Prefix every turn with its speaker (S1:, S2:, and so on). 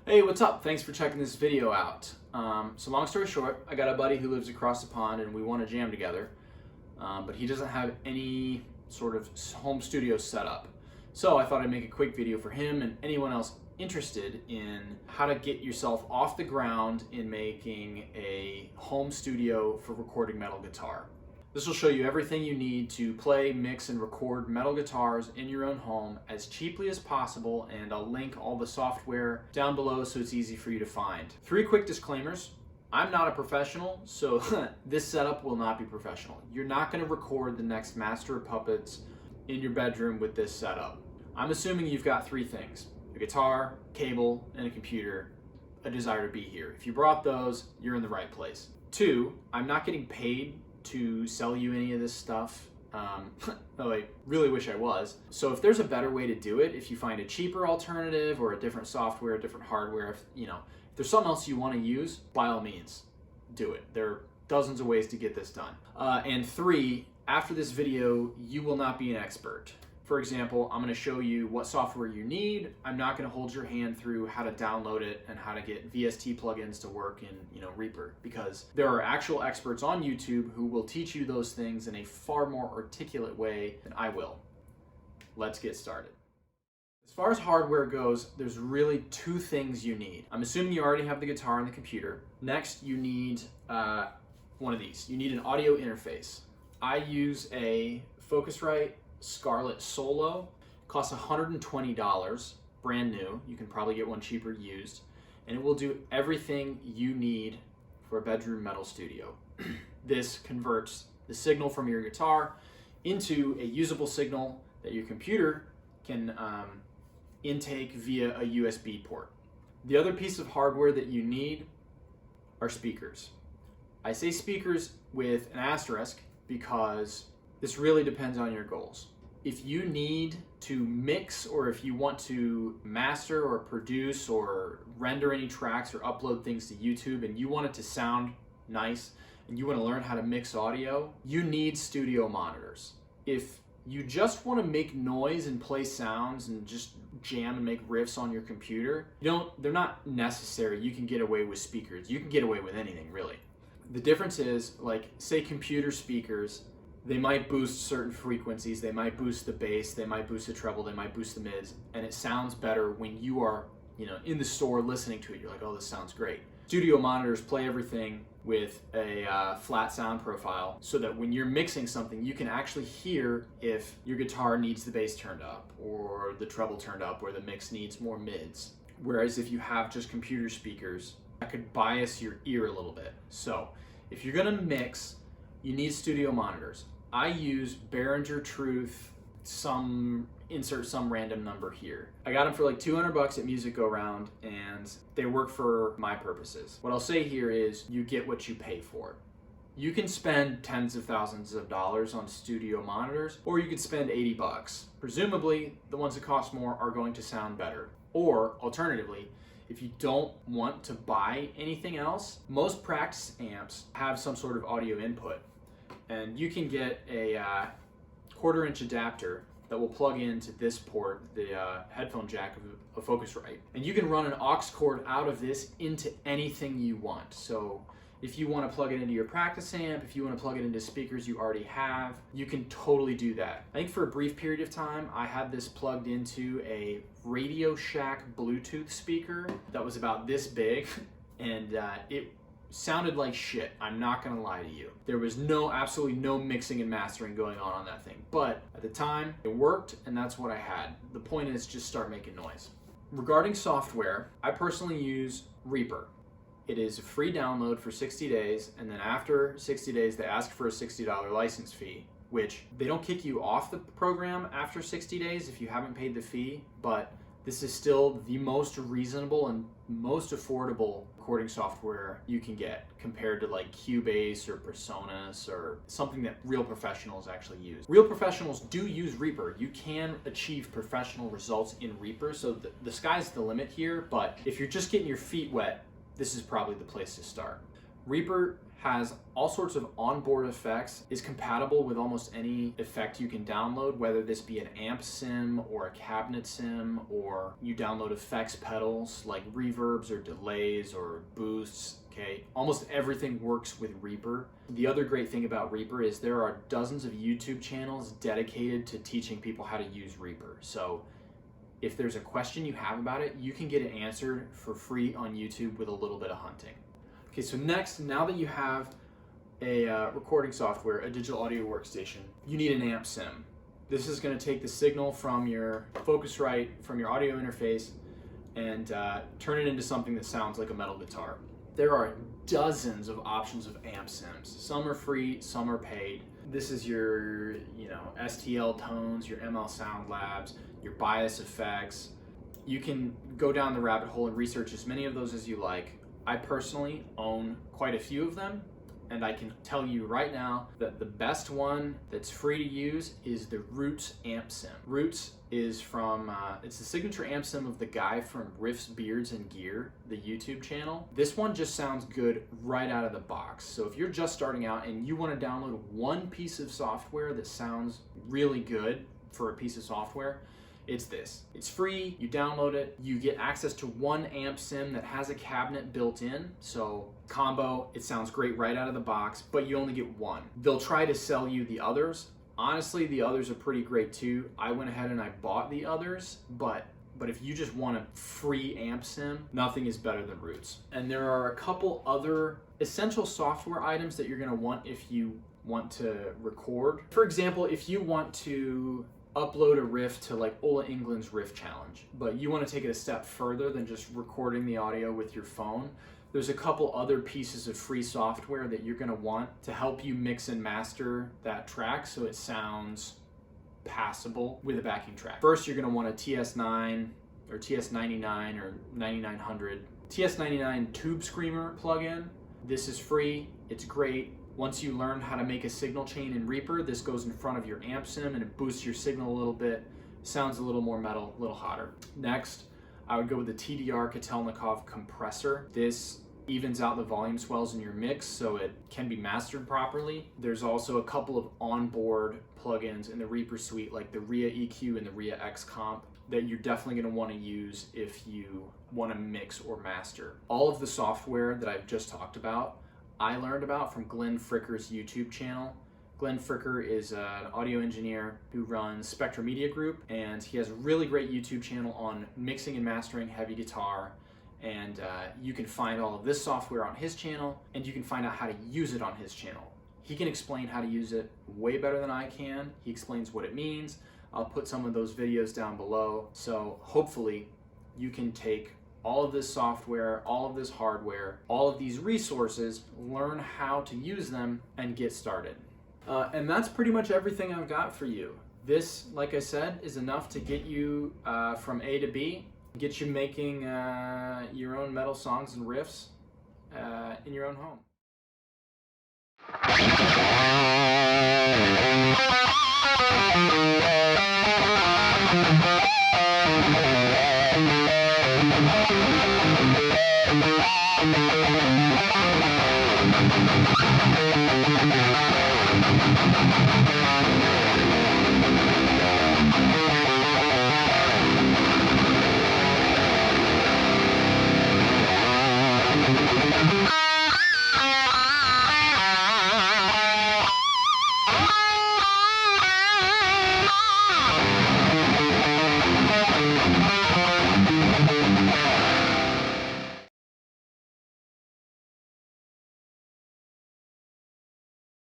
S1: Hey, what's up? Thanks for checking this video out. So long story short, I got a buddy who lives across the pond and we want to jam together, but he doesn't have any sort of home studio set up. So I thought I'd make a quick video for him and anyone else interested in how to get yourself off the ground in making a home studio for recording metal guitar. This will show you everything you need to play, mix, and record metal guitars in your own home as cheaply as possible, and I'll link all the software down below so it's easy for you to find. 3 quick disclaimers. I'm not a professional, so this setup will not be professional. You're not going to record the next Master of Puppets in your bedroom with this setup. I'm assuming you've got 3 things: a guitar, cable, and a computer, a desire to be here. If you brought those, you're in the right place. 2, I'm not getting paid to sell you any of this stuff, though I really wish I was. So if there's a better way to do it, if you find a cheaper alternative or a different software, a different hardware, if there's something else you want to use, by all means, do it. There are dozens of ways to get this done. And 3, after this video, you will not be an expert. For example, I'm going to show you what software you need. I'm not going to hold your hand through how to download it and how to get VST plugins to work in Reaper, because there are actual experts on YouTube who will teach you those things in a far more articulate way than I will. Let's get started. As far as hardware goes, there's really 2 things you need. I'm assuming you already have the guitar and the computer. Next, you need one of these. You need an audio interface. I use a Focusrite Scarlett Solo. Costs $120, brand new. You can probably get one cheaper used, and it will do everything you need for a bedroom metal studio. This converts the signal from your guitar into a usable signal that your computer can intake via a USB port. The other piece of hardware that you need are speakers. I say speakers with an asterisk because this really depends on your goals. If you need to mix, or if you want to master or produce or render any tracks or upload things to YouTube and you want it to sound nice and you want to learn how to mix audio, you need studio monitors. If you just want to make noise and play sounds and just jam and make riffs on your computer, they're not necessary. You can get away with speakers. You can get away with anything, really. The difference is, like, say computer speakers, they might boost certain frequencies, they might boost the bass, they might boost the treble, they might boost the mids, and it sounds better when you are, in the store listening to it. You're like, oh, this sounds great. Studio monitors play everything with a flat sound profile so that when you're mixing something, you can actually hear if your guitar needs the bass turned up or the treble turned up or the mix needs more mids. Whereas if you have just computer speakers, that could bias your ear a little bit. So if you're gonna mix, you need studio monitors. I use Behringer Truth, insert some random number here. I got them for like $200 at Music Go Round, and they work for my purposes. What I'll say here is you get what you pay for. You can spend tens of thousands of dollars on studio monitors, or you could spend $80. Presumably, the ones that cost more are going to sound better. Or alternatively, if you don't want to buy anything else, most practice amps have some sort of audio input. And you can get a 1/4-inch adapter that will plug into this port, the headphone jack of a Focusrite. And you can run an aux cord out of this into anything you want. So if you want to plug it into your practice amp, if you want to plug it into speakers you already have, you can totally do that. I think for a brief period of time, I had this plugged into a Radio Shack Bluetooth speaker that was about this big, and it sounded like shit. I'm not gonna lie to you. There was absolutely no mixing and mastering going on that thing. But at the time, it worked, and that's what I had. The point is just start making noise. Regarding software, I personally use Reaper. It is a free download for 60 days, and then after 60 days, they ask for a $60 license fee, which they don't kick you off the program after 60 days if you haven't paid the fee, but this is still the most reasonable and most affordable recording software you can get compared to like Cubase or Presonus or something that real professionals actually use. Real professionals do use Reaper. You can achieve professional results in Reaper, so the sky's the limit here, but if you're just getting your feet wet, this is probably the place to start. Reaper has all sorts of onboard effects, is compatible with almost any effect you can download, whether this be an amp sim or a cabinet sim, or you download effects pedals like reverbs or delays or boosts. Okay, almost everything works with Reaper. The other great thing about Reaper is there are dozens of YouTube channels dedicated to teaching people how to use Reaper. So if there's a question you have about it, you can get it answered for free on YouTube with a little bit of hunting. Okay, so next, now that you have a recording software, a digital audio workstation, you need an amp sim. This is going to take the signal from your Focusrite, from your audio interface, and turn it into something that sounds like a metal guitar. There are dozens of options of amp sims. Some are free, some are paid. This is your, STL Tones, your ML Sound Labs, your bias effects. You can go down the rabbit hole and research as many of those as you like. I personally own quite a few of them, and I can tell you right now that the best one that's free to use is the Roots amp sim. Roots is from, it's the signature amp sim of the guy from Riffs, Beards, and Gear, the YouTube channel. This one just sounds good right out of the box. So if you're just starting out and you want to download one piece of software that sounds really good for a piece of software, it's this. It's free, you download it, you get access to one amp sim that has a cabinet built in, so combo, it sounds great right out of the box, but you only get one. They'll try to sell you the others. Honestly, the others are pretty great too. I went ahead and I bought the others, but if you just want a free amp sim, nothing is better than Roots. And there are a couple other essential software items that you're gonna want if you want to record. For example, if you want to upload a riff to like Ola England's Riff Challenge, but you want to take it a step further than just recording the audio with your phone, there's a couple other pieces of free software that you're going to want to help you mix and master that track so it sounds passable with a backing track. First, you're going to want a TS9 or TS99 or 9900 TS99 Tube Screamer plugin. This is free, it's great. Once you learn how to make a signal chain in Reaper, this goes in front of your amp sim and it boosts your signal a little bit, sounds a little more metal, a little hotter. Next, I would go with the TDR Kotelnikov compressor. This evens out the volume swells in your mix so it can be mastered properly. There's also a couple of onboard plugins in the Reaper suite like the RIA EQ and the RIA X Comp that you're definitely going to want to use if you want to mix or master. All of the software that I've just talked about I learned about from Glenn Fricker's YouTube channel. Glenn Fricker is an audio engineer who runs Spectra Media Group, and he has a really great YouTube channel on mixing and mastering heavy guitar, and you can find all of this software on his channel, and you can find out how to use it on his channel. He can explain how to use it way better than I can. He explains what it means. I'll put some of those videos down below, so hopefully you can take all of this software, all of this hardware, all of these resources, learn how to use them, and get started. And that's pretty much everything I've got for you. This, like I said, is enough to get you from A to B, get you making your own metal songs and riffs in your own home. Thank you.